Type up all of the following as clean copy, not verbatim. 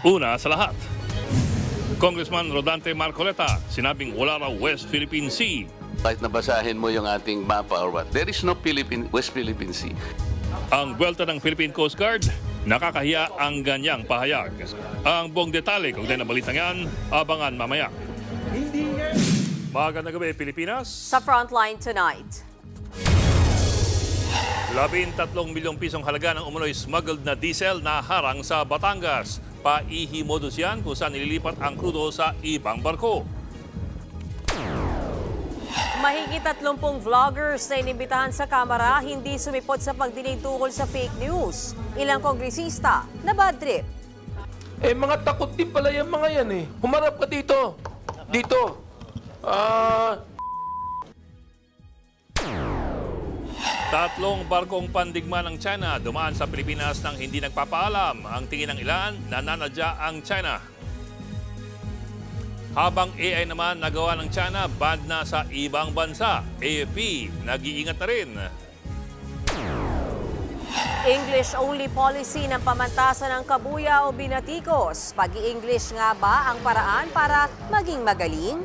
Una sa lahat, Congressman Rodante Marcoleta sinabing wala raw West Philippine Sea. Kahit nabasahin mo yung ating mapa or what, there is no West Philippine Sea. Ang buwelta ng Philippine Coast Guard, nakakahiya ang ganyang pahayag. Ang buong detalye kung din ang balitang yan, abangan mamaya. Magandang gabi, Pilipinas. Sa Frontline tonight. 13 milyong pisong halaga ng umunoy smuggled na diesel na harang sa Batangas. Paihimodus yan kung saan nililipat ang krudo sa ibang barko. Mahigit 30 vloggers na inimbitahan sa kamera hindi sumipot sa pagdinig tungkol sa fake news. Ilang kongresista na bad trip. Mga takot din pala yung mga yan eh. Humarap ka dito. Dito. Tatlong barkong pandigma ng China dumaan sa Pilipinas nang hindi nagpapaalam. Ang tingin ng ilan, nananadya ang China. Habang AI naman nagawa ng China, banned na sa ibang bansa. AFP, nag-iingat na rin. English-only policy ng pamantasan ng kabuya o binatikos. Pag-i-English nga ba ang paraan para maging magaling?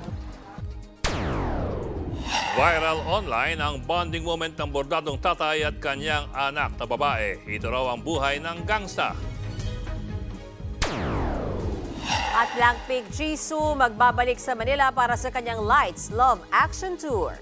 Viral online ang bonding moment ng bordadong tatay at kanyang anak na babae. Ito raw ang buhay ng gangsta. At Blackpink Jisoo magbabalik sa Manila para sa kanyang Lights Love Action Tour.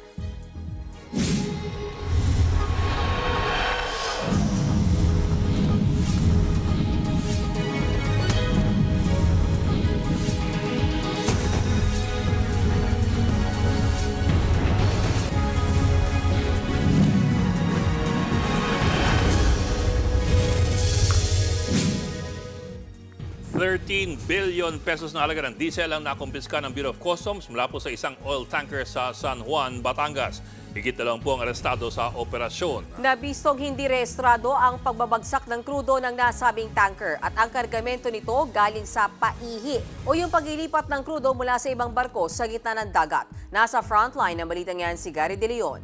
₱13 billion na halaga ng diesel ang nakumpiska ng Bureau of Customs mula po sa isang oil tanker sa San Juan, Batangas. Higit na lang po ang arestado sa operasyon. Nabistong hindi rehistrado ang pagbabagsak ng krudo ng nasabing tanker at ang kargamento nito galing sa paihi o yung paglilipat ng krudo mula sa ibang barko sa gitna ng dagat. Nasa frontline ng balitang yan si Gary De Leon.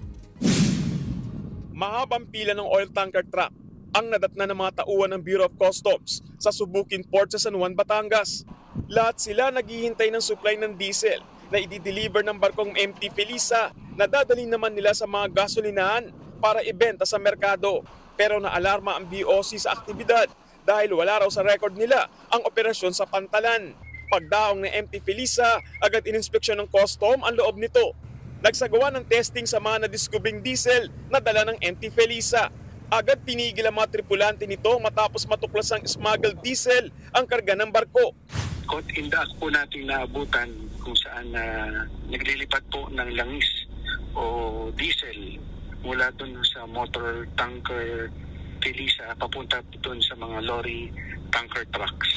Mahabang pila ng oil tanker truck ang nadatna ng mga tauhan ng Bureau of Customs sa Subukin Port sa San Juan, Batangas. Lahat sila naghihintay ng supply ng diesel na i-deliver ng barkong MT Felisa na dadalhin naman nila sa mga gasolinahan para ibenta sa merkado. Pero naalarma ang BOC sa aktibidad dahil wala raw sa record nila ang operasyon sa Pantalan. Pagdaong ng MT Felisa, agad ininspeksyon ng custom ang loob nito. Nagsagawa ng testing sa mga nadiskubring diesel na dala ng MT Felisa. Agad tinigil ang mga tripulante nito matapos matuklas ang smuggled diesel ang karga ng barko. Caught in the act po natin naabutan kung saan naglilipat po ng langis o diesel mula dun sa motor tanker Felisa papunta dun sa mga lorry tanker trucks.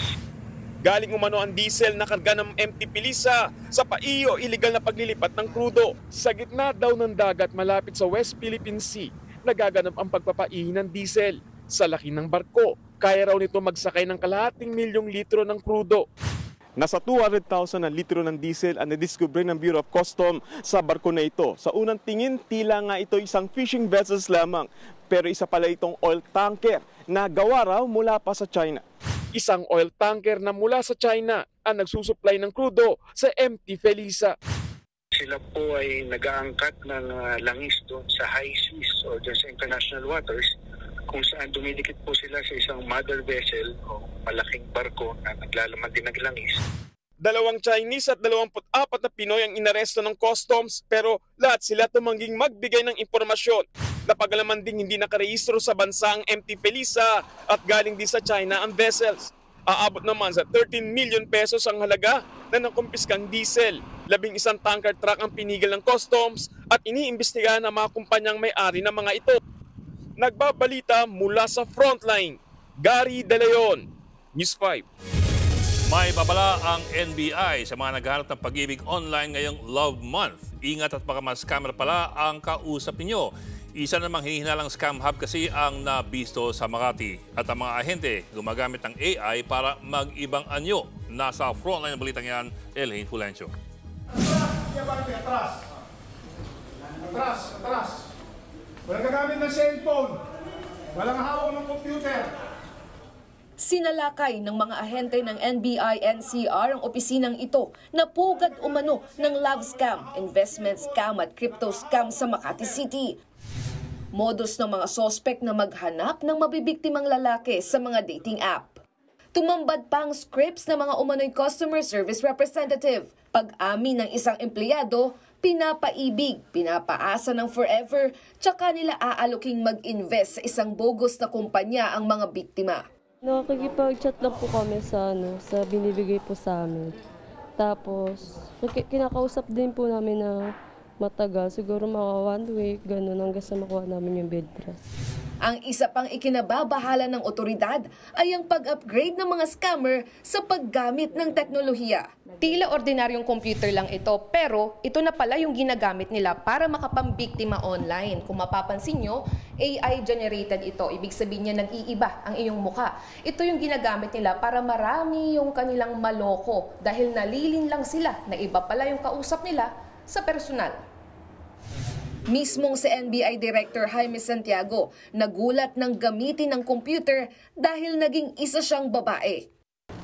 Galing umano ang diesel na karga ng MT Felisa sa paiyo iligal na paglilipat ng krudo. Sa gitna daw ng dagat malapit sa West Philippine Sea, nagaganap ang pagpapaihi ng diesel. Sa laki ng barko, kaya raw nito magsakay ng kalahating milyong litro ng krudo. Nasa 200,000 na litro ng diesel ang nadiskubre ng Bureau of Customs sa barko na ito. Sa unang tingin, tila nga ito isang fishing vessels lamang. Pero isa pala itong oil tanker na gawa raw mula pa sa China. Isang oil tanker na mula sa China ang nagsusupply ng krudo sa MT Felisa. Sila po ay nag-aangkat ng langis doon sa high seas o doon sa international waters kung saan dumidikit po sila sa isang mother vessel o malaking barko na naglalaman din ng langis. 2 Chinese at 24 na Pinoy ang inaresto ng customs pero lahat sila tumangging magbigay ng impormasyon. Napagalaman ding hindi nakarehistro sa bansa ang MT Felisa at galing din sa China ang vessels. Aabot naman sa 13 million pesos ang halaga na nakumpiskang diesel. 11 tanker truck ang pinigil ng customs at iniimbestigahan ang mga kumpanyang may-ari ng mga ito. Nagbabalita mula sa frontline, Gary De Leon, News 5. May babala ang NBI sa mga naghahanap ng pag-ibig online ngayong Love Month. Ingat at baka mas scammer pala ang kausap ninyo. Isa namang hinihinalang scam hub kasi ang nabisto sa Makati. At ang mga ahente gumagamit ng AI para mag-ibang anyo. Nasa frontline ng balitang yan, Elaine Fulencio. Atras. Walang gagamit ng cellphone. Walang hawak ng computer. Sinalakay ng mga ahente ng NBI-NCR ang opisinang ito na pugad umano ng love scam, investment scam at crypto scam sa Makati City. Modus ng mga sospek na maghanap ng mabibiktimang lalaki sa mga dating app. Tumambad pa ang scripts ng mga umano'y customer service representative. Pag-amin ng isang empleyado, pinapaibig, pinapaasa ng forever, tsaka nila aaloking mag-invest sa isang bogus na kumpanya ang mga biktima. Nakikipag-chat lang po kami sa binibigay po sa amin. Tapos, kinakausap din po namin na matagal, siguro mga 1 week, gano'n, hanggang sa makuha namin yung bed rest. Ang isa pang ikinababahala ng otoridad ay ang pag-upgrade ng mga scammer sa paggamit ng teknolohiya. Tila ordinaryong computer lang ito, pero ito na pala yung ginagamit nila para makapambiktima online. Kung mapapansin nyo, AI-generated ito. Ibig sabihin niya nag-iiba ang iyong muka. Ito yung ginagamit nila para marami yung kanilang maloko dahil nalilin lang sila na iba pala yung kausap nila sa personal. Mismong si NBI Director Jaime Santiago nagulat ng gamitin ng computer dahil naging isa siyang babae.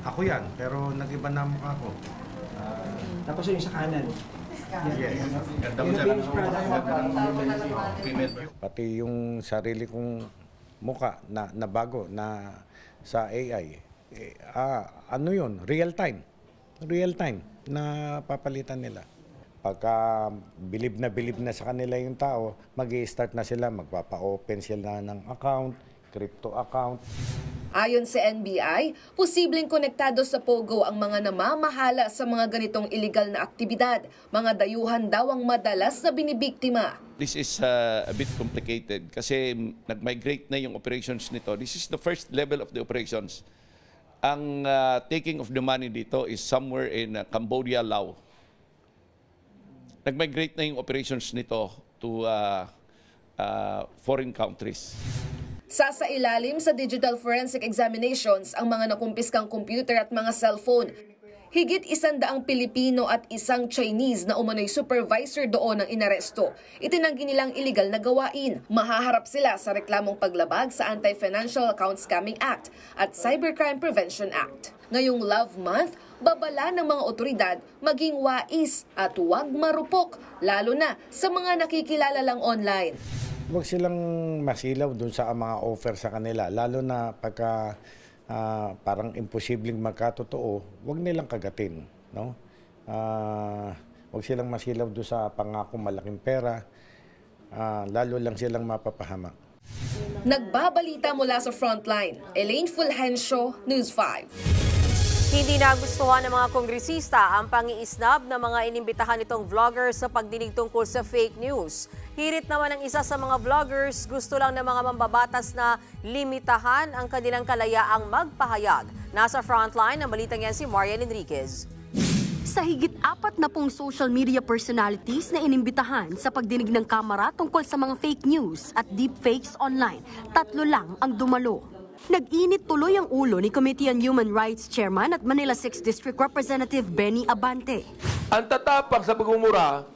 Ako yan, pero nag-iba na mukha ko. Tapos yung sa kanan. Yes. Pati yung sarili kong mukha na bago na sa AI. Ano yun? Real time. Real time na papalitan nila. Pagka bilib na sa kanila yung tao, mag-i-start na sila, magpapa-open sila ng account, crypto account. Ayon sa NBI, posibleng konektado sa Pogo ang mga namamahala sa mga ganitong illegal na aktibidad. Mga dayuhan daw ang madalas na binibiktima. This is a bit complicated kasi nag-migrate na yung operations nito. This is the first level of the operations. Ang taking of the money dito is somewhere in Cambodia, Laos. Nag-migrate na yung operations nito to foreign countries. Sasailalim sa digital forensic examinations ang mga nakumpiskang computer at mga cellphone. Higit 100 Pilipino at isang Chinese na umano'y supervisor doon ang inaresto. Itinanggi nilang iligal na gawain. Mahaharap sila sa reklamong paglabag sa Anti-Financial Account Scamming Act at Cybercrime Prevention Act. Ngayong Love Month, babala ng mga otoridad maging wais at huwag marupok, lalo na sa mga nakikilala lang online. Huwag silang masilaw dun sa mga offer sa kanila, lalo na pagka parang imposibleng magkatotoo, huwag nilang kagatin. No? Huwag silang masilaw dun sa pangako malaking pera, lalo lang silang mapapahamak. Nagbabalita mula sa Frontline, Elaine Fulgencio, News 5. Hindi nagustuhan ng mga kongresista ang pangiisnab ng mga inimbitahan nitong vloggers sa pagdinig tungkol sa fake news. Hirit naman ng isa sa mga vloggers, gusto lang ng mga mambabatas na limitahan ang kanilang kalayaang magpahayag. Nasa Frontline, ang balitang yan si Marian Enriquez. Sa higit 40 social media personalities na inimbitahan sa pagdinig ng Kamara tungkol sa mga fake news at deepfakes online, 3 lang ang dumalo. Nag-init tuloy ang ulo ni Committee on Human Rights Chairman at Manila 6th District Representative Benny Abante. Ang tatapang sa pagmumura,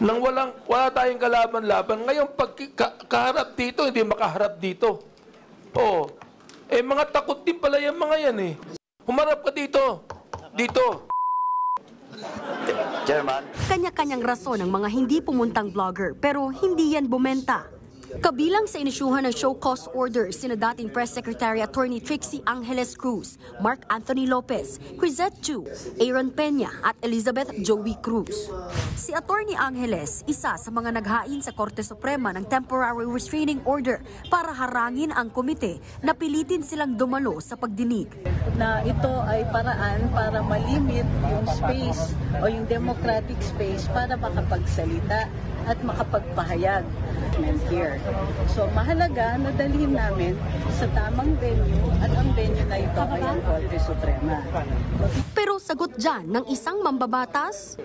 nang wala tayong kalaban-laban, ngayon pagkaharap dito, hindi makaharap dito. Mga takot din pala yung mga yan eh. Humarap ka dito. Dito. Chairman. Kanya-kanyang rason ng mga hindi pumuntang vlogger pero hindi yan bumenta. Kabilang sa inisyuhan ng show cause order sina dating Press Secretary Attorney Trixie Angeles Cruz, Mark Anthony Lopez, Crisette Chu, Aaron Peña at Elizabeth Joey Cruz. Si Attorney Angeles, isa sa mga naghain sa Korte Suprema ng temporary restraining order para harangin ang komite na pilitin silang dumalo sa pagdinig. Na ito ay paraan para malimit yung space o yung democratic space para makapagsalita at makapagpahayag here. So mahalaga na dalhin namin sa tamang venue at ang venue na ito ay ang Korte Suprema. Pero sagot dyan ng isang mambabatas?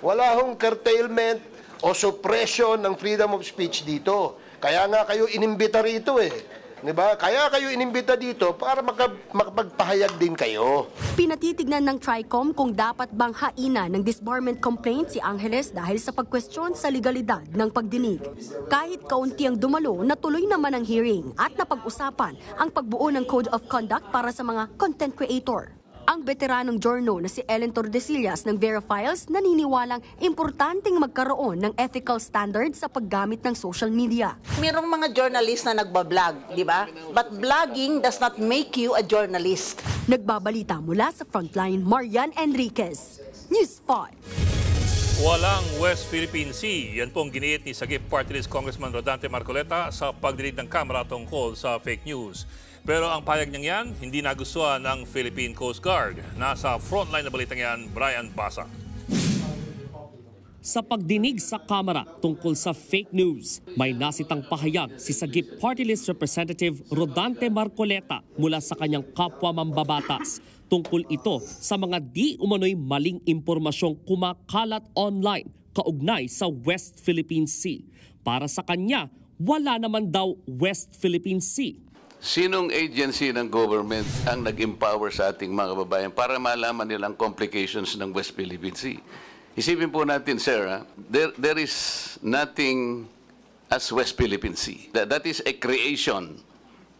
Wala hong curtailment o suppression ng freedom of speech dito. Kaya nga kayo inimbita rito eh. Di ba? Kaya kayo inimbita dito para makapagpahayag din kayo. Pinatitignan ng TRICOM kung dapat bang haina ng disbarment complaint si Angeles dahil sa pagkwestiyon sa legalidad ng pagdinig. Kahit kaunti ang dumalo, natuloy naman ang hearing at napag-usapan ang pagbuo ng Code of Conduct para sa mga content creator. Ang veteranong journo na si Ellen Tordesillas ng Verifiles naniniwalang importanteng magkaroon ng ethical standards sa paggamit ng social media. Mayroong mga journalist na nagbablog, di ba? But blogging does not make you a journalist. Nagbabalita mula sa Frontline, Marian Enriquez, News 5. Walang West Philippine Sea. Yan pong giniit ni Sagip Party List Congressman Rodante Marcoleta sa pagdinig ng Kamara tungkol sa fake news. Pero ang payag niyang yan, hindi nagustuhan ng Philippine Coast Guard. Nasa frontline na balitang yan, Brian Basa. Sa pagdinig sa Kamara tungkol sa fake news, may nasitang pahayag si Sagip Party List Representative Rodante Marcoleta mula sa kanyang kapwa mambabatas. Tungkol ito sa mga di umano'y maling impormasyong kumakalat online kaugnay sa West Philippine Sea. Para sa kanya, wala naman daw West Philippine Sea. Sinong agency ng government ang nag-empower sa ating mga kababayan para malaman nilang complications ng West Philippine Sea? Isipin po natin, sir, there is nothing as West Philippine Sea. That is a creation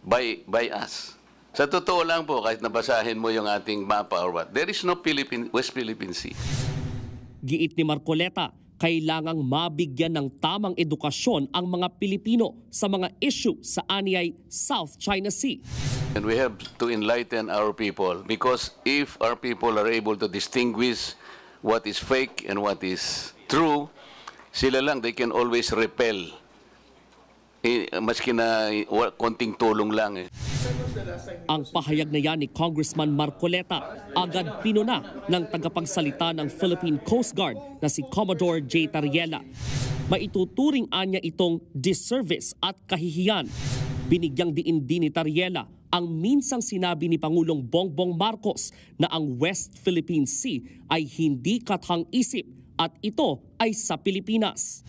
by us. Sa totoo lang po, kahit nabasahin mo yung ating mapa or what, there is no West Philippine Sea. Giit ni Marcoleta, kailangang mabigyan ng tamang edukasyon ang mga Pilipino sa mga issue sa anyay South China Sea. And we have to enlighten our people because if our people are able to distinguish what is fake and what is true, sila lang, they can always repel. Maski na konting tulong lang. Ang pahayag na yan ni Congressman Marcoleta agad pinuna ng tagapagsalita ng Philippine Coast Guard na si Commodore J. Tariela. Maituturing anya itong disservice at kahihiyan. Binigyang diin din ni Tariela ang minsang sinabi ni Pangulong Bongbong Marcos na ang West Philippine Sea ay hindi kathang isip at ito ay sa Pilipinas.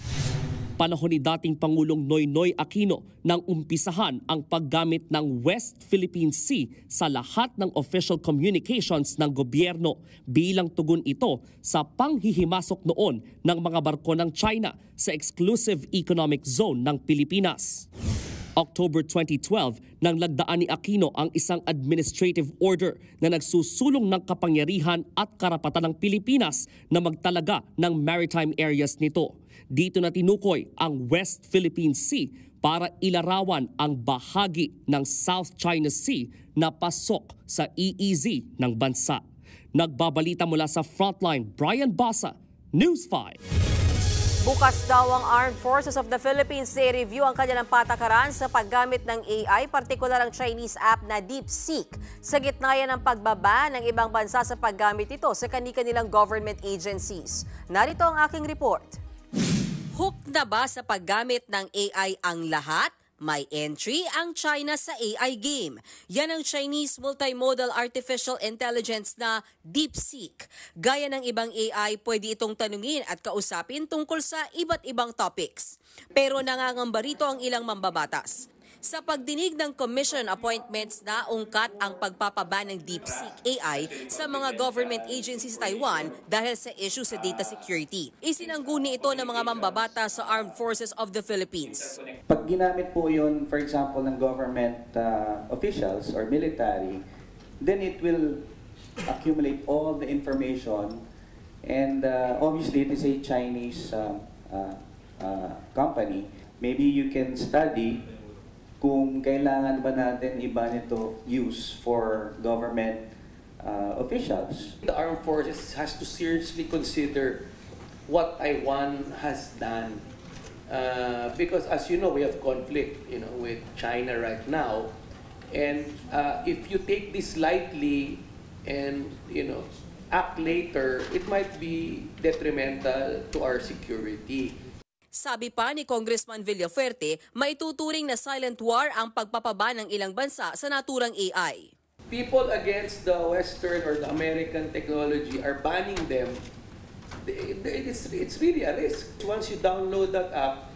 Panahon ni dating Pangulong Noynoy Aquino nang umpisahan ang paggamit ng West Philippine Sea sa lahat ng official communications ng gobyerno bilang tugon ito sa panghihimasok noon ng mga barko ng China sa exclusive economic zone ng Pilipinas. October 2012 nang lagdaan ni Aquino ang isang administrative order na nagsusulong ng kapangyarihan at karapatan ng Pilipinas na magtalaga ng maritime areas nito. Dito na tinukoy ang West Philippine Sea para ilarawan ang bahagi ng South China Sea na pasok sa EEZ ng bansa. Nagbabalita mula sa Frontline, Brian Basa, News 5. Bukas daw ang Armed Forces of the Philippines i-review ang kanilang patakaran sa paggamit ng AI, partikular ang Chinese app na DeepSeek. Sa gitna yan ng pagbaba ng ibang bansa sa paggamit ito sa kanilang government agencies. Narito ang aking report. Hooked na ba sa paggamit ng AI ang lahat? May entry ang China sa AI game. Yan ang Chinese multimodal artificial intelligence na DeepSeek. Gaya ng ibang AI, pwede itong tanungin at kausapin tungkol sa iba't ibang topics. Pero nangangamba rito ang ilang mambabatas. Sa pagdinig ng commission appointments na ungkat ang pagpapaba ng DeepSeek AI sa mga government agencies sa Taiwan dahil sa issue sa data security. Isinangguni ito ng mga mambabata sa Armed Forces of the Philippines. Pag ginamit po yun, for example, ng government officials or military, then it will accumulate all the information and obviously it is a Chinese company. Maybe you can study kung kailangan ba natin iba nito use for government officials. The armed forces has to seriously consider what Taiwan has done because as you know, we have conflict, with China right now, and if you take this lightly and act later, it might be detrimental to our security. Sabi pa ni Congressman Villafuerte, maituturing na silent war ang pagpapaba ng ilang bansa sa naturang AI. People against the Western or the American technology are banning them. It's really a risk. Once you download that app,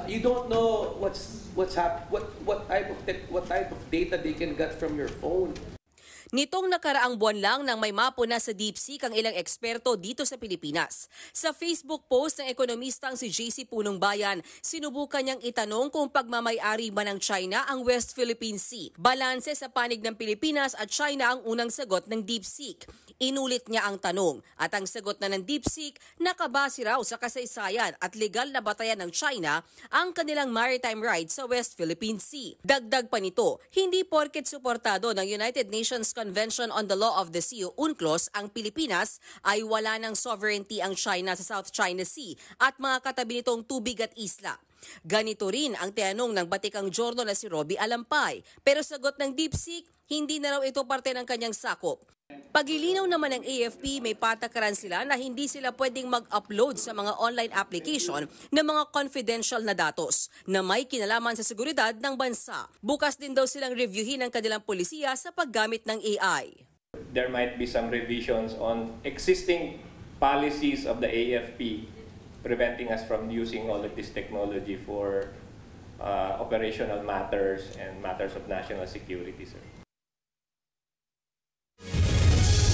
You don't know what type of data they can get from your phone. Nitong nakaraang buwan lang nang may mapuna sa DeepSeek ang ilang eksperto dito sa Pilipinas. Sa Facebook post ng ekonomistang si JC Punong Bayan, sinubukan niyang itanong kung pagmamay-ari ba ng China ang West Philippine Sea. Balanse sa panig ng Pilipinas at China ang unang sagot ng DeepSeek. Inulit niya ang tanong at ang sagot na ng DeepSeek, nakabase raw sa kasaysayan at legal na batayan ng China ang kanilang maritime rights sa West Philippine Sea. Dagdag pa nito, hindi porket suportado ng United Nations Convention on the Law of the Sea o UNCLOS ang Pilipinas ay wala ng sovereignty ang China sa South China Sea at mga katabi nitong tubig at isla. Ganito rin ang tinanong ng batikang journal na si Robbie Alampay, pero sagot ng DeepSeek, hindi na raw ito parte ng kanyang sakop. Pagilinaw naman ng AFP, may patakaran sila na hindi sila pwedeng mag-upload sa mga online application ng mga confidential na datos na may kinalaman sa seguridad ng bansa. Bukas din daw silang reviewin ang kanilang polisiya sa paggamit ng AI. There might be some revisions on existing policies of the AFP preventing us from using all of this technology for operational matters and matters of national security, sir.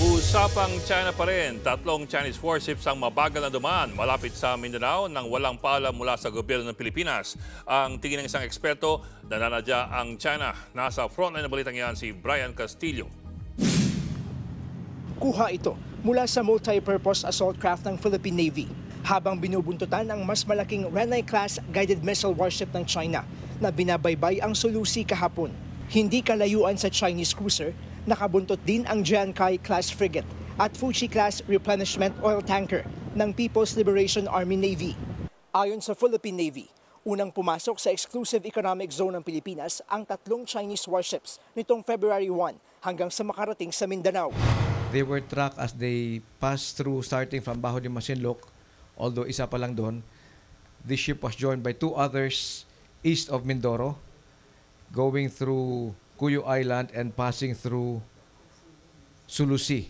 Usapang China pa rin, 3 Chinese warships ang mabagal na dumaan malapit sa Mindanao nang walang paalam mula sa gobyerno ng Pilipinas. Ang tingin ng isang eksperto, nananadya ang China. Nasa frontline na balitang yan si Brian Castillo. Kuha ito mula sa multi-purpose assault craft ng Philippine Navy habang binubuntutan ang mas malaking Renai-class guided missile warship ng China na binabaybay ang Sulusi kahapon. Hindi kalayuan sa Chinese cruiser, nakabuntot din ang Jiankai-class frigate at Fuji-class replenishment oil tanker ng People's Liberation Army Navy. Ayon sa Philippine Navy, unang pumasok sa exclusive economic zone ng Pilipinas ang 3 Chinese warships nitong February 1 hanggang sa makarating sa Mindanao. They were tracked as they passed through starting from Bajo de Masinloc, although isa pa lang doon. This ship was joined by 2 others east of Mindoro, going through Cuyo Island and passing through Sulusi.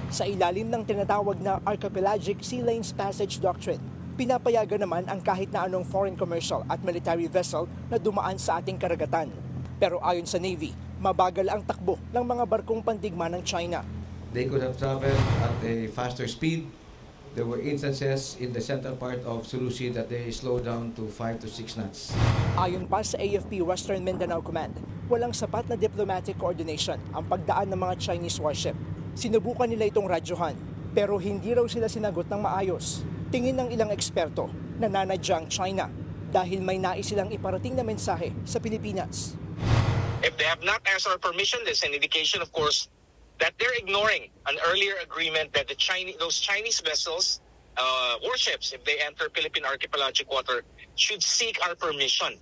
Sa ilalim ng tinatawag na Archipelagic Sea Lanes Passage Doctrine, pinapayagan naman ang kahit na anong foreign commercial at military vessel na dumaan sa ating karagatan. Pero ayon sa Navy, mabagal ang takbo ng mga barkong pandigma ng China. They could have traveled at a faster speed. There were instances in the central part of Sulusi that they slowed down to 5 to 6 knots. Ayon pa sa AFP Western Mindanao Command, walang sapat na diplomatic coordination ang pagdaan ng mga Chinese warship. Sinubukan nila itong radyohan, pero hindi raw sila sinagot ng maayos. Tingin ng ilang eksperto, nananadya ang China dahil may nais silang iparating na mensahe sa Pilipinas. If they have not asked our permission, there's an indication, of course, that they're ignoring an earlier agreement that those Chinese vessels, warships, if they enter Philippine archipelagic water, should seek our permission.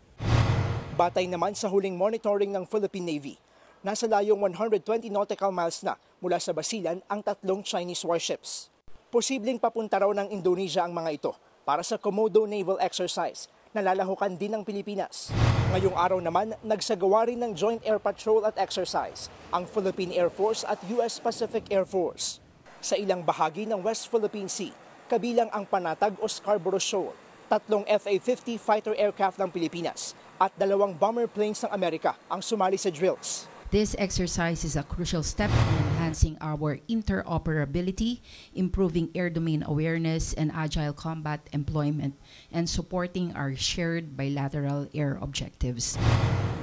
Batay naman sa huling monitoring ng Philippine Navy, nasa layong 120 nautical miles na mula sa Basilan ang 3 Chinese warships. Posibleng papunta raw ng Indonesia ang mga ito para sa Komodo Naval Exercise, na lalahukan din ng Pilipinas. Ngayong araw naman, nagsagawa rin ng Joint Air Patrol at Exercise ang Philippine Air Force at US Pacific Air Force. Sa ilang bahagi ng West Philippine Sea, kabilang ang Panatag o Scarborough Shoal, 3 FA-50 fighter aircraft ng Pilipinas at 2 bomber planes ng Amerika ang sumali sa drills. This exercise is a crucial step in enhancing our interoperability, improving air domain awareness and agile combat employment, and supporting our shared bilateral air objectives.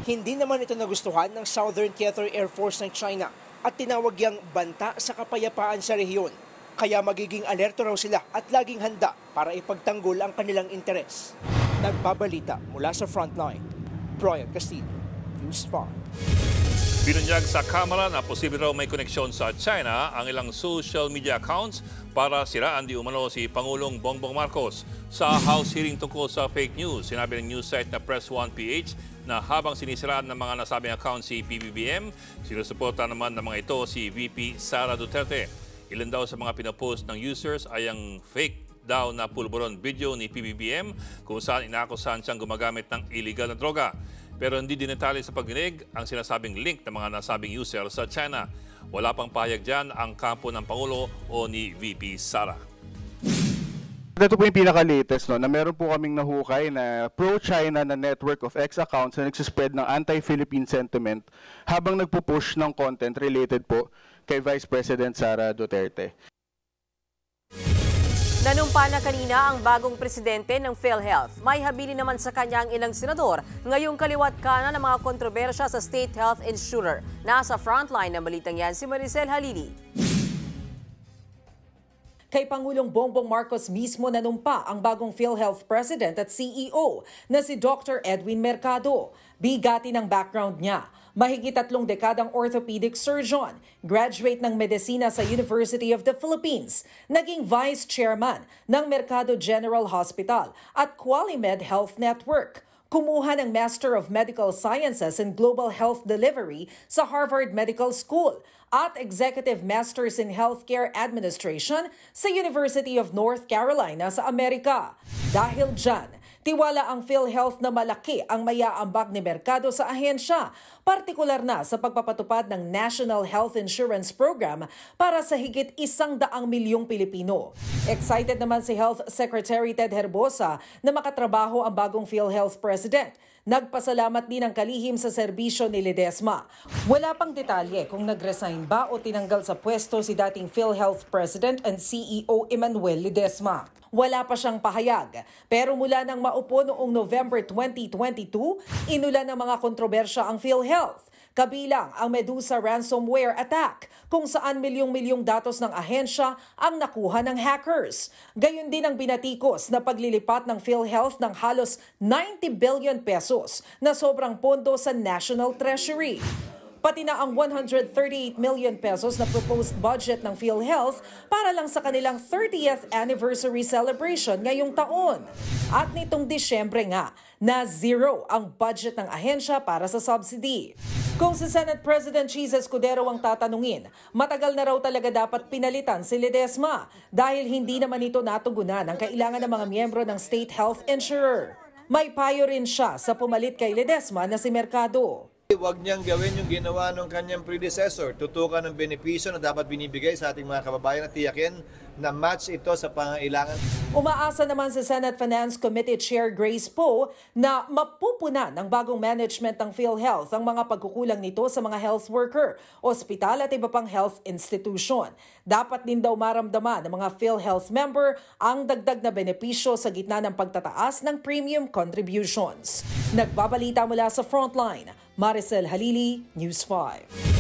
Hindi naman ito nagustuhan ng Southern Theater Air Force ng China at tinawag yang banta sa kapayapaan sa rehiyon. Kaya magiging alerto raw sila at laging handa para ipagtanggol ang kanilang interes. Nagbabalita mula sa frontline, Brian Castillo, News 5. Binunyag sa Kamara na posible raw may koneksyon sa China ang ilang social media accounts para siraan di umano si Pangulong Bongbong Marcos. Sa House hearing tungkol sa fake news, sinabi ng news site na Press 1 PH na habang sinisiraan ng mga nasabing account si PBBM, sinusuporta naman ng mga ito si VP Sara Duterte. Ilan daw sa mga pinopost ng users ay ang fake daw na pulburon video ni PBBM kung saan inaakusahan siyang gumagamit ng illegal na droga. Pero hindi dinetali sa pagdinig ang sinasabing link ng mga nasabing user sa China. Wala pang pahayag dyan ang kampo ng Pangulo o ni VP Sara. Ito po yung pinaka-latest, no, na meron po kaming nahukay na pro-China na network of X accounts na nagsispread ng anti-Philippine sentiment habang nagpo-push ng content related po kay Vice President Sara Duterte. Nanumpa na kanina ang bagong presidente ng PhilHealth. May habili naman sa kanya ang ilang senador ngayong kaliwat kanan ng mga kontrobersya sa state health insurer. Nasa frontline ng balitang yan si Maricel Halili. Kay Pangulong Bongbong Marcos mismo nanumpa ang bagong PhilHealth President at CEO na si Dr. Edwin Mercado. Bigati ng background niya. Mahigit 3 dekadang orthopedic surgeon, graduate ng medisina sa University of the Philippines, naging vice chairman ng Mercado General Hospital at Qualimed Health Network. Kumuha ng Master of Medical Sciences in Global Health Delivery sa Harvard Medical School at Executive Masters in Healthcare Administration sa University of North Carolina sa Amerika. Dahil dyan, tiwala ang PhilHealth na malaki ang maiaambag ni Mercado sa ahensya, partikular na sa pagpapatupad ng National Health Insurance Program para sa higit 100 milyong Pilipino. Excited naman si Health Secretary Ted Herbosa na makatrabaho ang bagong PhilHealth President. Nagpasalamat din ang kalihim sa serbisyo ni Ledesma. Wala pang detalye kung nag-resign ba o tinanggal sa pwesto si dating PhilHealth President and CEO Emmanuel Ledesma. Wala pa siyang pahayag, pero mula nang maupo noong November 2022, inulan ng mga kontrobersya ang PhilHealth. Kabilang ang Medusa ransomware attack, kung saan milyong-milyong datos ng ahensya ang nakuha ng hackers. Gayon din ang binatikos na paglilipat ng PhilHealth ng halos 90 billion pesos na sobrang pondo sa National Treasury. Pati na ang 138 million pesos na proposed budget ng PhilHealth para lang sa kanilang 30th anniversary celebration ngayong taon. At nitong Disyembre nga, na zero ang budget ng ahensya para sa subsidy. Kung si Senate President Cheese Escudero ang tatanungin, matagal na raw talaga dapat pinalitan si Ledesma dahil hindi naman ito natugunan ang kailangan ng mga miyembro ng state health insurer. May payo rin siya sa pumalit kay Ledesma na si Mercado. Huwag niyang gawin yung ginawa ng kanyang predecessor. Tutukan ng benepisyo na dapat binibigay sa ating mga kababayan at tiyakin na match ito sa pangailangan. Umaasa naman si Senate Finance Committee Chair Grace Poe na mapupunan ng bagong management ng PhilHealth ang mga pagkukulang nito sa mga health worker, ospital at iba pang health institution. Dapat din daw maramdaman ng mga PhilHealth member ang dagdag na benepisyo sa gitna ng pagtataas ng premium contributions. Nagbabalita mula sa Frontline, Maricel Halili, News 5.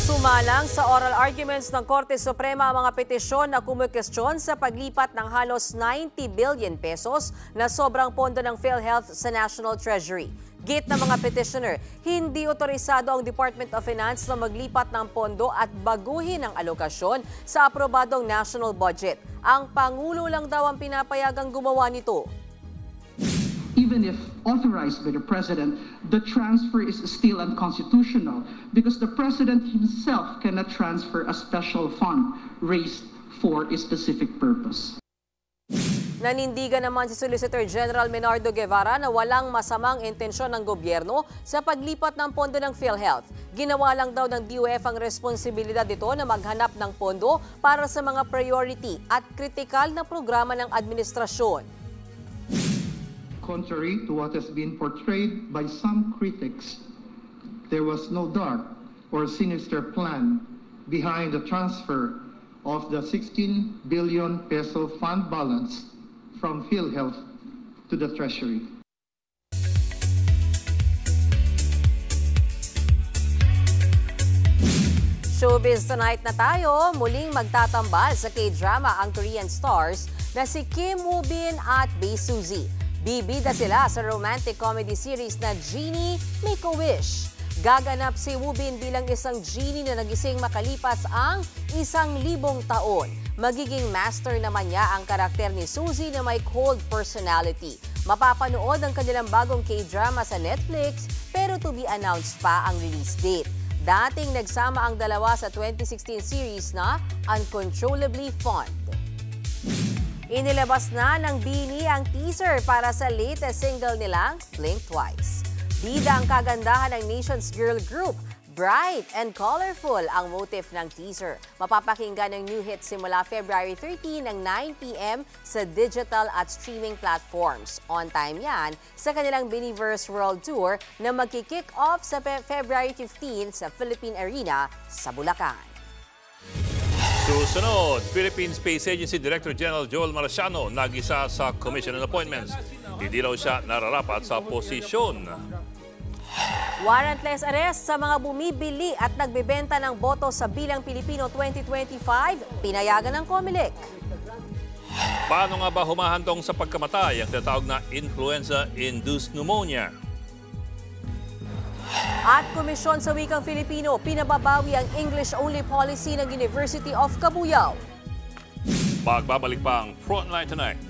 Sumalang sa oral arguments ng Korte Suprema ang mga petisyon na kumukestyon sa paglipat ng halos 90 billion pesos na sobrang pondo ng PhilHealth sa National Treasury. Git ng mga petitioner, hindi otorisado ang Department of Finance na maglipat ng pondo at baguhin ang alokasyon sa aprobadong national budget. Ang Pangulo lang daw ang pinapayagang gumawa nito. Even if authorized by the President, the transfer is still unconstitutional because the President himself cannot transfer a special fund raised for a specific purpose. Nanindigan naman si Solicitor General Menardo Guevara na walang masamang intensyon ng gobyerno sa paglipat ng pondo ng PhilHealth. Ginawa lang daw ng DOF ang responsibilidad nito na maghanap ng pondo para sa mga priority at kritikal na programa ng administrasyon. Contrary to what has been portrayed by some critics, there was no dark or sinister plan behind the transfer of the 16 billion peso fund balance from PhilHealth to the Treasury. Showbiz Tonight na tayo, muling magtatambal sa K-drama ang Korean stars na si Kim Woo-bin at Bae Suzy. Bibida sila sa romantic comedy series na Genie, Make-A-Wish. Gaganap si Woo-bin bilang isang genie na nagising makalipas ang 1,000 taon. Magiging master naman niya ang karakter ni Suzy na may cold personality. Mapapanood ang kanilang bagong K-drama sa Netflix pero to be announced pa ang release date. Dating nagsama ang dalawa sa 2016 series na Uncontrollably Fond. Inilabas na ng BINI ang teaser para sa latest single nilang Blink Twice. Bida ang kagandahan ng Nation's girl group, Bright and colorful ang motif ng teaser. Mapapakinggan ng new hit simula February 13 ng 9 p.m. sa digital at streaming platforms. On time yan sa kanilang Biniverse World Tour na magki-kick off sa February 15 sa Philippine Arena sa Bulacan. Susunod, Philippine Space Agency Director General Joel Marciano nag-isa sa Commission on Appointments. Hindi raw siya nararapat sa posisyon. Warrantless arrest sa mga bumibili at nagbebenta ng boto sa Bilang Pilipino 2025, pinayagan ng COMELEC. Paano nga ba humahantong sa pagkamatay ang tinatawag na influenza-induced pneumonia? At Komisyon sa Wikang Filipino, pinababawi ang English-only policy ng University of Cabuyao. Magbabalik pa ang Frontline Tonight.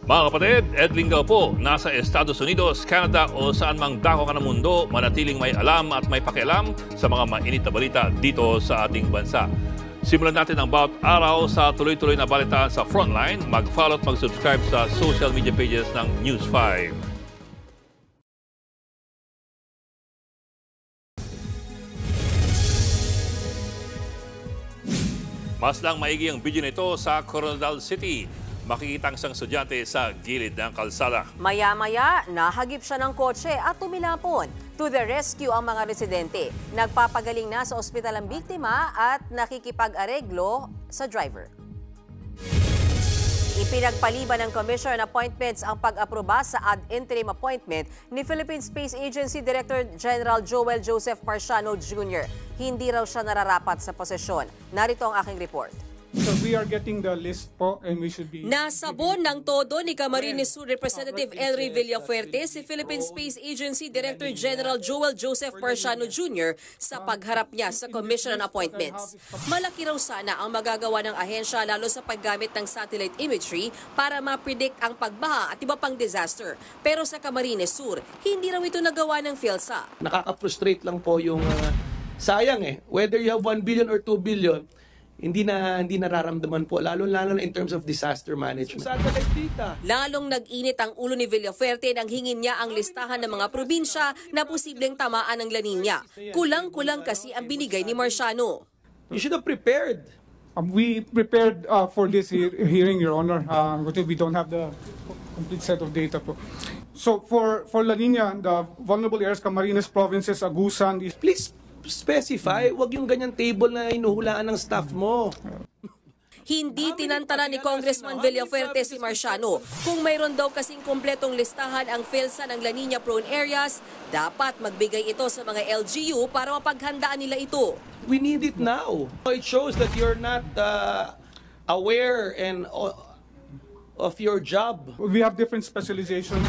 Mga kapatid, Ed Lingaw po, nasa Estados Unidos, Canada o saan mang dako ka ng mundo, manatiling may alam at may pakialam sa mga mainit na balita dito sa ating bansa. Simulan natin ang bawat araw sa tuloy-tuloy na balitaan sa Frontline. Mag-follow at mag-subscribe sa social media pages ng News 5. Mas lang maigi ang video nito sa Coronadal City. Makikita ang isang estudyante sa gilid ng kalsada. Maya-maya, nahagip siya ng kotse at tumilapon. To the rescue ang mga residente. Nagpapagaling na sa ospital ang biktima at nakikipag-areglo sa driver. Ipinagpaliban ng Commission on Appointments ang pag-aproba sa ad interim appointment ni Philippine Space Agency Director General Joel Joseph Marciano Jr. Hindi raw siya nararapat sa posisyon. Narito ang aking report. So we are getting the list po and we should be... Nasabon ng todo ni Camarines Sur Representative Elry Villafuerte si Philippine Space Agency Director General Joel Joseph Marciano Jr. sa pagharap niya sa Commission on Appointments. Malaki raw sana ang magagawa ng ahensya lalo sa paggamit ng satellite imagery para ma-predict ang pagbaha at iba pang disaster. Pero sa Camarines Sur, hindi raw ito nagawa ng PhilSA. Nakaka-frustrate lang po yung sayang whether you have 1 billion or 2 billion, hindi nararamdaman po, lalo na in terms of disaster management. Satellite data. Lalong nag-init ang ulo ni Villafuerte nang hingin niya ang listahan ng mga probinsya na posibleng tamaan ng La Nina. Kulang-kulang kasi ang binigay ni Marciano. You should have prepared. We prepared for this hearing, Your Honor, because we don't have the complete set of data po. So for La Nina, the vulnerable areas, Camarines Provinces, Agusan, please specify, wag yung ganyang table na inuhulaan ng staff mo. Hindi tinantana ni Congressman Villafuerte si Marciano. Kung mayroon daw kasing kompletong listahan ang PhilSA ng La Nina prone areas, dapat magbigay ito sa mga LGU para mapaghandaan nila ito. We need it now. It shows that you're not aware and of your job. We have different specializations.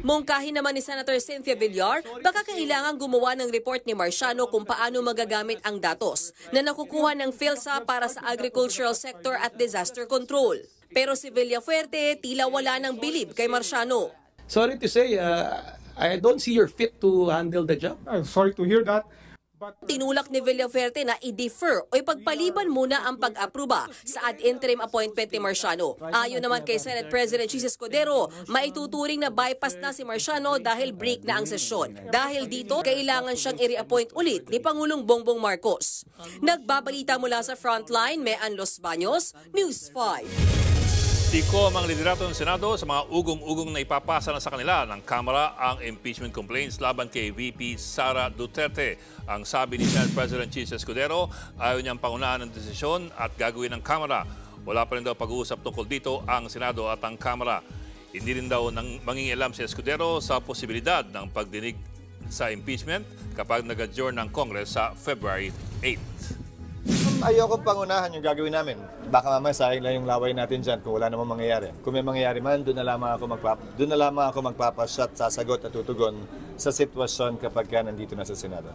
Mungkahin naman ni Senator Cynthia Villar, baka kailangan gumawa ng report ni Marciano kung paano magagamit ang datos na nakukuha ng PhilSA para sa agricultural sector at disaster control. Pero si Villafuerte tila wala ng bilib kay Marciano. Sorry to say, I don't see you're fit to handle the job. Sorry to hear that. Tinulak ni Villafuerte na i-defer o ipagpaliban muna ang pag-aproba sa ad interim appointment ni Marciano. Ayon naman kay Senate President Jesus Escudero, maituturing na bypass na si Marciano dahil break na ang sesyon. Dahil dito, kailangan siyang i-reappoint ulit ni Pangulong Bongbong Marcos. Nagbabalita mula sa Frontline, Mean Los Baños, News 5. Tikom ang liderato ng Senado sa mga ugong-ugong na ipapasa na sa kanila ng Kamara ang impeachment complaints laban kay VP Sara Duterte. Ang sabi ni Senate President Jesus Escudero, ayaw niyang pangunahan ng desisyon at gagawin ng Kamara. Wala pa rin daw pag-uusap tungkol dito ang Senado at ang Kamara. Hindi rin daw mangingialam si Escudero sa posibilidad ng pagdinig sa impeachment kapag nag-adjourn ng Congress sa February 8. Ayoko pangunahan yung gagawin namin. Baka mamaya sayang lang yung laway natin dyan kung wala namang mangyayari. Kung may mangyayari man, doon na lamang ako magpapasyat, sasagot at tutugon sa sitwasyon kapag nandito na sa Senado.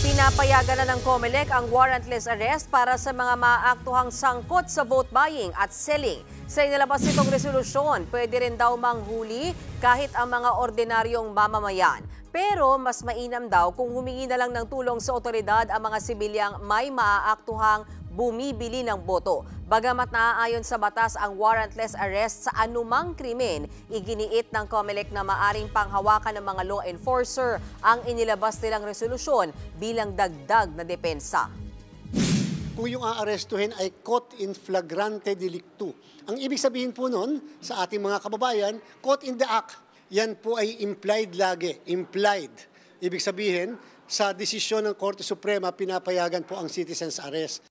Pinapayagan na ng COMELEC ang warrantless arrest para sa mga maaaktuhang sangkot sa vote buying at selling. Sa inilabas nitong resolusyon, pwede rin daw manghuli kahit ang mga ordinaryong mamamayan. Pero mas mainam daw kung humingi na lang ng tulong sa otoridad ang mga sibilyang may maaaktuhang bumibili ng boto. Bagamat naaayon sa batas ang warrantless arrest sa anumang krimen, iginiit ng COMELEC na maaring panghawakan ng mga law enforcer ang inilabas nilang resolusyon bilang dagdag na depensa. Kung yung aarestuhin ay caught in flagrante delicto. Ang ibig sabihin po nun sa ating mga kababayan, caught in the act. Yan po ay implied lagi, implied. Ibig sabihin, sa desisyon ng Korte Suprema, pinapayagan po ang citizen's arrest.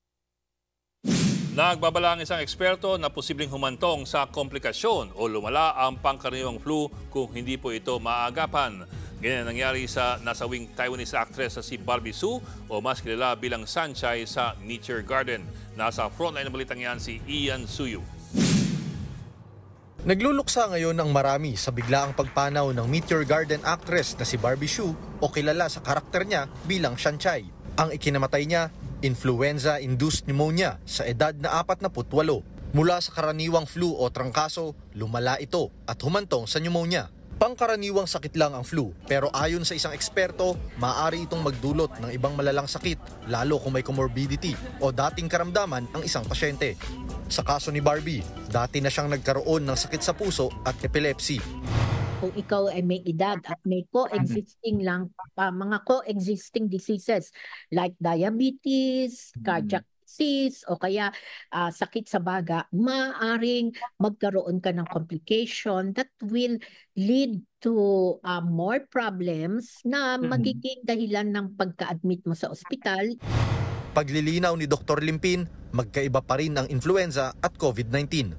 Nagbabala ang isang eksperto na posibleng humantong sa komplikasyon o lumala ang pangkaraniwang flu kung hindi po ito maagapan. Ganyan nangyari sa nasawing Taiwanese actress na si Barbie Hsu o mas kilala bilang Sunshine sa Meteor Garden. Nasa frontline ng balitang yan si Ian Suyu. Nagluluksa ngayon ang marami sa biglaang pagpanaw ng Meteor Garden actress na si Barbie Hsu o kilala sa karakter niya bilang Sunshine. Ang ikinamatay niya, influenza-induced pneumonia sa edad na 48. Mula sa karaniwang flu o trangkaso, lumala ito at humantong sa pneumonia. Pangkaraniwang sakit lang ang flu, pero ayon sa isang eksperto, maaari itong magdulot ng ibang malalang sakit, lalo kung may comorbidity o dating karamdaman ang isang pasyente. Sa kaso ni Barbie, dati na siyang nagkaroon ng sakit sa puso at epilepsy. Kung ikaw ay may edad at may coexisting lang, mga coexisting diseases like diabetes, cardiac disease o kaya sakit sa baga, maaaring magkaroon ka ng complication that will lead to more problems na magiging dahilan ng pagka-admit mo sa ospital. Paglilinaw ni Dr. Limpin, magkaiba pa rin ang influenza at COVID-19.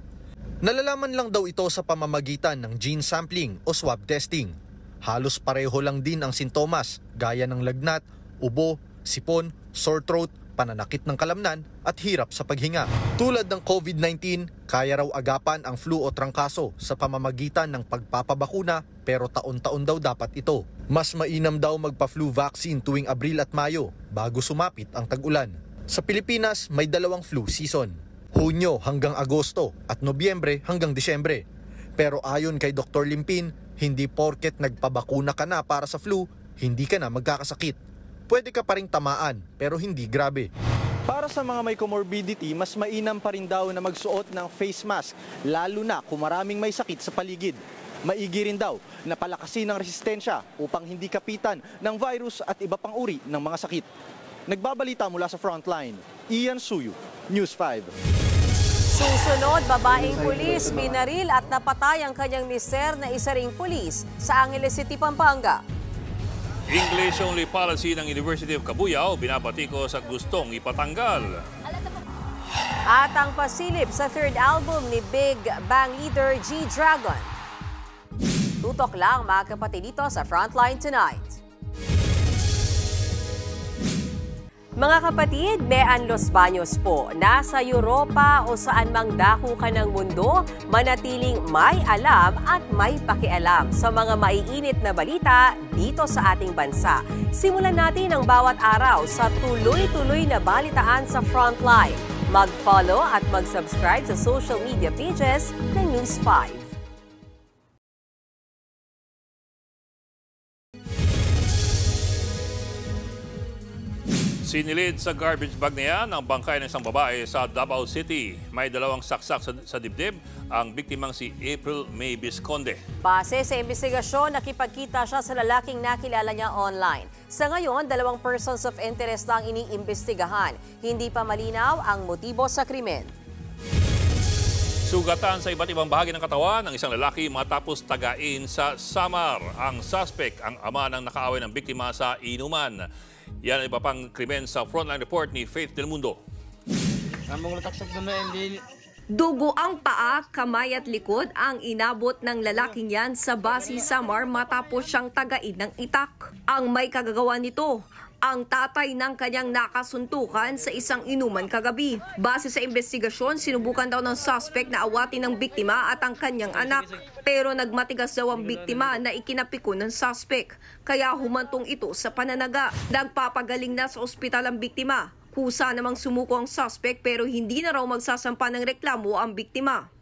Nalalaman lang daw ito sa pamamagitan ng gene sampling o swab testing. Halos pareho lang din ang sintomas gaya ng lagnat, ubo, sipon, sore throat, pananakit ng kalamnan at hirap sa paghinga. Tulad ng COVID-19, kaya raw agapan ang flu o trangkaso sa pamamagitan ng pagpapabakuna pero taon-taon daw dapat ito. Mas mainam daw magpa-flu vaccine tuwing Abril at Mayo bago sumapit ang tag-ulan. Sa Pilipinas, may dalawang flu season. Hunyo hanggang Agosto at Nobyembre hanggang Disyembre. Pero ayon kay Dr. Limpin, hindi porket nagpabakuna ka na para sa flu, hindi ka na magkakasakit. Pwede ka pa ring tamaan pero hindi grabe. Para sa mga may comorbidity, mas mainam pa rin daw na magsuot ng face mask, lalo na kung maraming may sakit sa paligid. Maigi rin daw na palakasin ang resistensya upang hindi kapitan ng virus at iba pang uri ng mga sakit. Nagbabalita mula sa Frontline, Ian Suyu, News 5. Susunod, babaeng pulis, binaril at napatay ang kanyang mister na isa ring pulis sa Angeles City, Pampanga. English-only policy ng University of Cabuyao, binabatikos at gustong ipatanggal. At ang pasilip sa third album ni Big Bang leader G-Dragon. Tutok lang mga kapatid dito sa Frontline Tonight. Mga kapatid, Mean Los Baños po. Nasa Europa o saan mang dako ka ng mundo, manatiling may alam at may pakialam sa mga maiinit na balita dito sa ating bansa. Simulan natin ang bawat araw sa tuloy-tuloy na balitaan sa Frontline. Mag-follow at mag-subscribe sa social media pages ng News 5. Sinilid sa garbage bag na yan ang bangkay ng isang babae sa Davao City. May dalawang saksak sa dibdib ang biktimang si April May Visconde. Base sa investigasyon, nakipagkita siya sa lalaking nakilala niya online. Sa ngayon, 2 persons of interest ang iniimbestigahan. Hindi pa malinaw ang motibo sa krimen. Sugatan sa iba't ibang bahagi ng katawan ng isang lalaki matapos tagain sa Samar. Ang suspect, ang ama ng nakaaway ng biktima sa inuman. Yan ay iba pang krimen sa Frontline Report ni Faith Del Mundo. Dugo ang paa, kamay at likod ang inabot ng lalaking yan sa Basi, Samar matapos siyang tagain ng itak. Ang may kagagawa nito, ang tatay ng kanyang nakasuntukan sa isang inuman kagabi. Base sa investigasyon, sinubukan daw ng suspect na awatin ng biktima at ang kanyang anak. Pero nagmatigas daw ang biktima na ikinapiko ng suspect. Kaya humantong ito sa pananaga. Nagpapagaling na sa ospital ang biktima. Kusa namang sumuko ang suspect pero hindi na raw magsasampa ng reklamo ang biktima.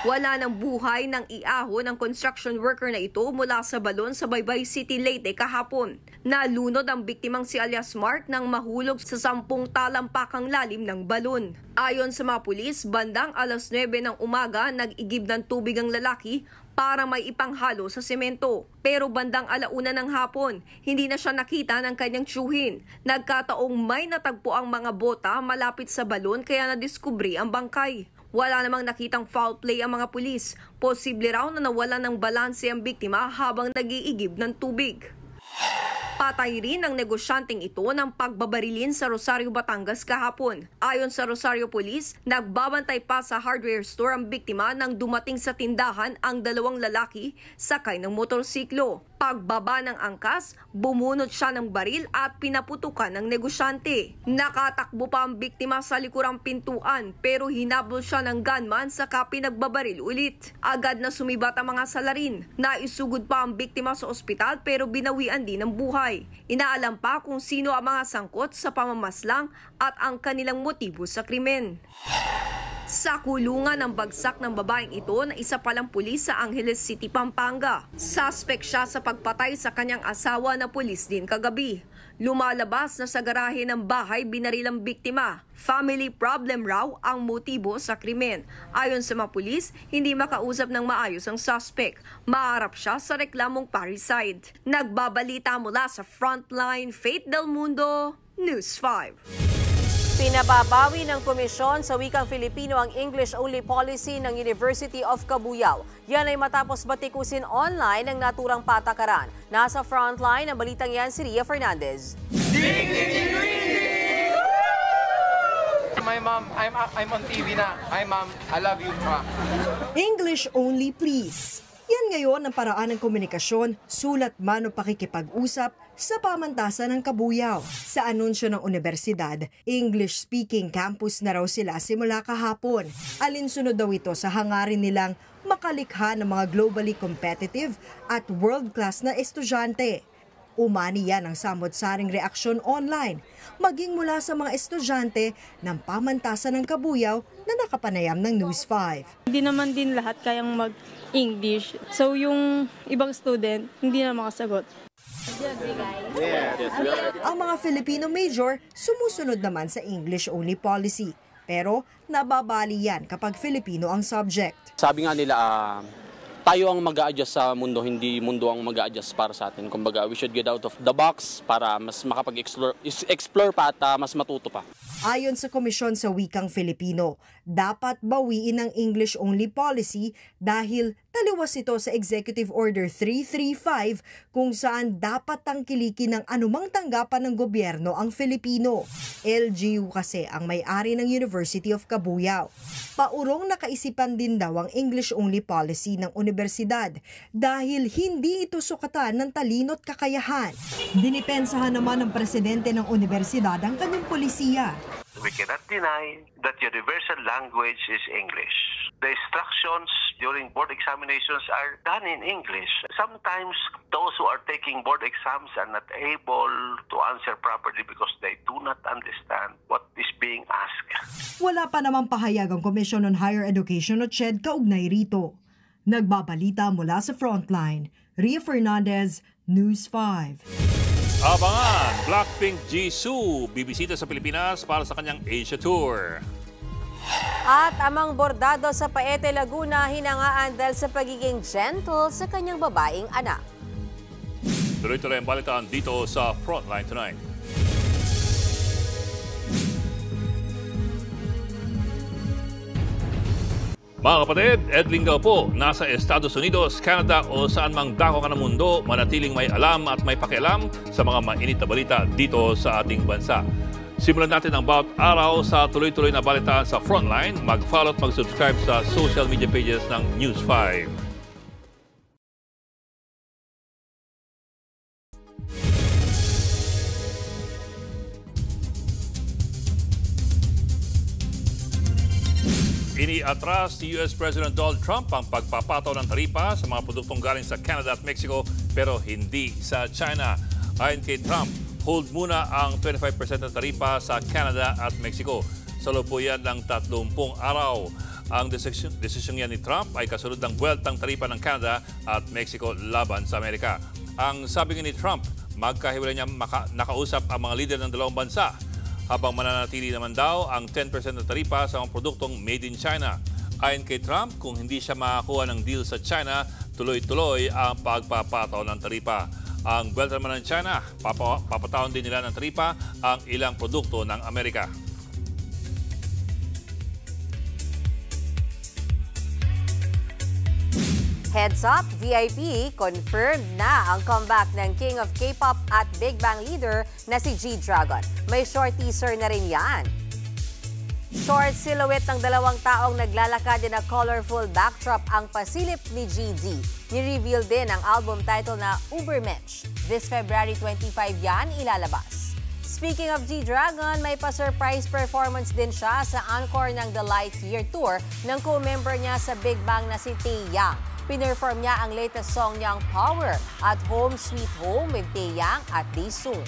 Wala ng buhay ng iaho ng construction worker na ito mula sa balon sa Baybay City, Leyte kahapon. Nalunod ang biktimang si alias Mark nang mahulog sa 10 talampakang lalim ng balon. Ayon sa mga pulis, bandang alas 9 ng umaga nag-igib ng tubig ang lalaki para may ipanghalo sa semento. Pero bandang alauna ng hapon, hindi na siya nakita ng kanyang tiyuhin. Nagkataong may natagpo ang mga bota malapit sa balon kaya nadiskubre ang bangkay. Wala namang nakitang foul play ang mga pulis. Posible raw na nawalan ng balanse ang biktima habang nag-iigib ng tubig. Patay rin ang negosyanteng ito ng pagbabarilin sa Rosario, Batangas kahapon. Ayon sa Rosario Police, nagbabantay pa sa hardware store ang biktima nang dumating sa tindahan ang 2 lalaki sakay ng motorsiklo. Pagbaba ng angkas, bumunot siya ng baril at pinaputukan ng negosyante. Nakatakbo pa ang biktima sa likurang pintuan pero hinabol siya ng gunman saka pinagbabaril ulit. Agad na sumibat ang mga salarin. Naisugod pa ang biktima sa ospital pero binawian din ng buhay. Inaalam pa kung sino ang mga sangkot sa pamamaslang at ang kanilang motibo sa krimen. Sa kulungan ng bagsak ng babaeng ito na isa palang pulis sa Angeles City, Pampanga. Suspect siya sa pagpatay sa kanyang asawa na pulis din kagabi. Lumalabas na sa garahe ng bahay binaril ang biktima. Family problem raw ang motibo sa krimen. Ayon sa mga pulis, hindi makausap ng maayos ang suspect. Maharap siya sa reklamong parricide. Nagbabalita mula sa Frontline, Faith Del Mundo, News 5. Pinababawi ng komisyon sa wikang Filipino ang English-only policy ng University of Cabuyao. Yan ay matapos batikusin online ang naturang patakaran. Nasa Frontline ang balitang yan si Ria Fernandez. My mom, I'm on TV na. Hi mom, I love you. English only please. Yan ngayon ang paraan ng komunikasyon, sulat man o pakikipag-usap sa pamantasan ng Cabuyao. Sa anunsyo ng universidad, English-speaking campus na raw sila simula kahapon. Alinsunod daw ito sa hangarin nilang makalikha ng mga globally competitive at world-class na estudyante. Umani yan ang samot-saring reaksyon online, maging mula sa mga estudyante ng pamantasan ng Cabuyao na nakapanayam ng News 5. Hindi naman din lahat kayang mag-English. So yung ibang student, hindi na makasagot. Ang mga Filipino major sumusunod naman sa English-only policy. Pero nababali yan kapag Filipino ang subject. Sabi nga nila, tayo ang mag-a-adjust sa mundo, hindi mundo ang mag-a-adjust para sa atin. Kumbaga, we should get out of the box para mas makapag-explore pa at mas matuto pa. Ayon sa Komisyon sa Wikang Filipino, dapat bawiin ang English-only policy dahil taliwas ito sa Executive Order 335 kung saan dapat tangkilikin ng anumang tanggapan ng gobyerno ang Filipino. LGU kasi ang may-ari ng University of Cabuyao. Paurong nakaisipan din daw ang English-only policy ng universidad dahil hindi ito sukatan ng talino't kakayahan. Dinipensahan naman ng presidente ng universidad ang kanyang polisiya. We cannot deny that universal language is English. The instructions during board examinations are done in English. Sometimes those who are taking board exams are not able to answer properly because they do not understand what is being asked. Wala pa namang pahayag ang Commission on Higher Education o CHED kaugnay rito. Nagbabalita mula sa Frontline, Ria Fernandez, News 5. Abangan, Blackpink Jisoo bibisita sa Pilipinas para sa kanyang Asia Tour. At amang bordado sa Paete, Laguna, hinangaan dahil sa pagiging gentle sa kanyang babaeng anak. Tuloy-tuloy ang balitaan dito sa Frontline Tonight. Mga kapatid, Ed Lingao po, nasa Estados Unidos, Canada o saan mang dako ka ng mundo, manatiling may alam at may pakialam sa mga mainit na balita dito sa ating bansa. Simulan natin ang bawat araw sa tuloy-tuloy na balitaan sa Frontline. Mag-follow at mag-subscribe sa social media pages ng News 5. Iniatras ni US President Donald Trump ang pagpapataw ng taripa sa mga produktong galing sa Canada at Mexico pero hindi sa China. Ayon kay Trump, hold muna ang 25% ng taripa sa Canada at Mexico. Sa loob po yan ng 30 araw. Ang desisyon yan ni Trump ay kasunod ng buweltang taripa ng Canada at Mexico laban sa Amerika. Ang sabi ni Trump, magkahiwalay niya nakausap ang mga lider ng dalawang bansa, habang mananatili naman daw ang 10% na taripa sa mga produktong made in China. Ayon kay Trump, kung hindi siya makakuha ng deal sa China, tuloy-tuloy ang pagpapataw ng taripa. Ang buwelta naman ng China, papatawon din nila ng taripa ang ilang produkto ng Amerika. Heads up, VIP, confirmed na ang comeback ng King of K-pop at Big Bang leader na si G-Dragon. May short teaser na rin yan. Short silhouette ng dalawang taong naglalakad in a colorful backdrop ang pasilip ni GD. Ni-reveal din ang album title na Ubermensch. This February 25 yan ilalabas. Speaking of G-Dragon, may pa-surprise performance din siya sa encore ng The Lightyear Tour ng co-member niya sa Big Bang na si Taeyang. Pinerform niya ang latest song niyang Power at Home Sweet Home with Taeyang at Daesung.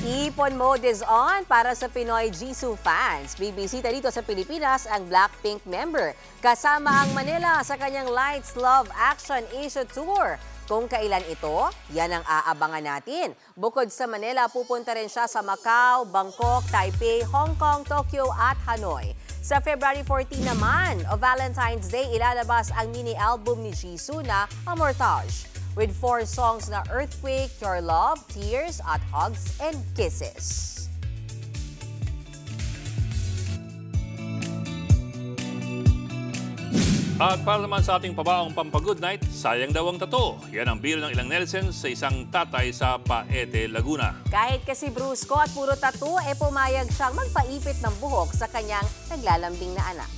Ipon mode is on para sa Pinoy Jisoo fans. Bibisita dito sa Pilipinas ang Blackpink member. Kasama ang Manila sa kanyang Lights, Love, Action Asia Tour. Kung kailan ito, yan ang aabangan natin. Bukod sa Manila, pupunta rin siya sa Macau, Bangkok, Taipei, Hong Kong, Tokyo at Hanoi. Sa February 14 naman, o Valentine's Day, ilalabas ang mini-album ni Jisoo na Amortage, with 4 songs na Earthquake, Your Love, Tears at Hugs and Kisses. At para naman sa ating pabaong pampagood night, sayang daw ang tato. Yan ang biro ng ilang netizens sa isang tatay sa Paete, Laguna. Kahit kasi brusko at puro tattoo, pumayag siyang magpaipit ng buhok sa kanyang naglalambing na anak.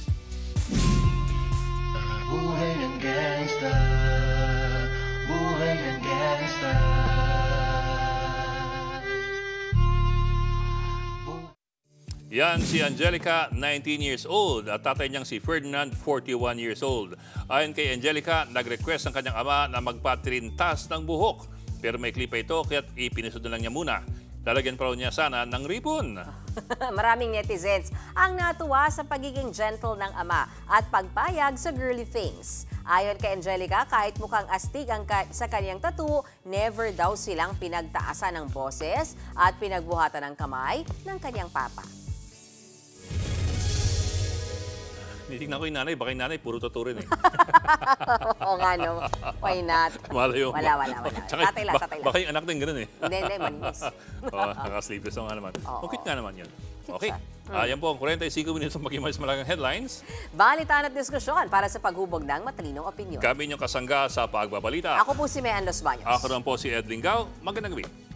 Buhay ng gangsta, buhay ng gangsta. Yan si Angelica, 19 years old, at tatay niyang si Ferdinand, 41 years old. Ayon kay Angelica, nag-request ang kanyang ama na magpatirintas ng buhok. Pero may klipa ito, kaya't ipinisod na lang niya muna. Lalagyan pa raw niya sana ng ribbon. Maraming netizens ang natuwa sa pagiging gentle ng ama at pagpayag sa girly things. Ayon kay Angelica, kahit mukhang astig sa kanyang tattoo, never daw silang pinagtaasan ng boses at pinagbuhatan ng kamay ng kanyang papa. Nitignan ko yung nanay, baka yung nanay puro tattoo rin eh. Oo nga no, why not? Malayo. Wala. Tatay lang. Baka yung anak din ganun eh. Hindi, maninis. Naka-sleeveless nga naman. Okay nga naman yun. Okay. Picture. Yan po ang 45 minutos ng pag-imalis malagang headlines. Balitaan at diskusyon para sa paghubog ng matalinong opinyon. Kami inyong kasangga sa pagbabalita. Ako po si Mean Los Baños. Ako naman po si Ed Lingao. Magandang gabi.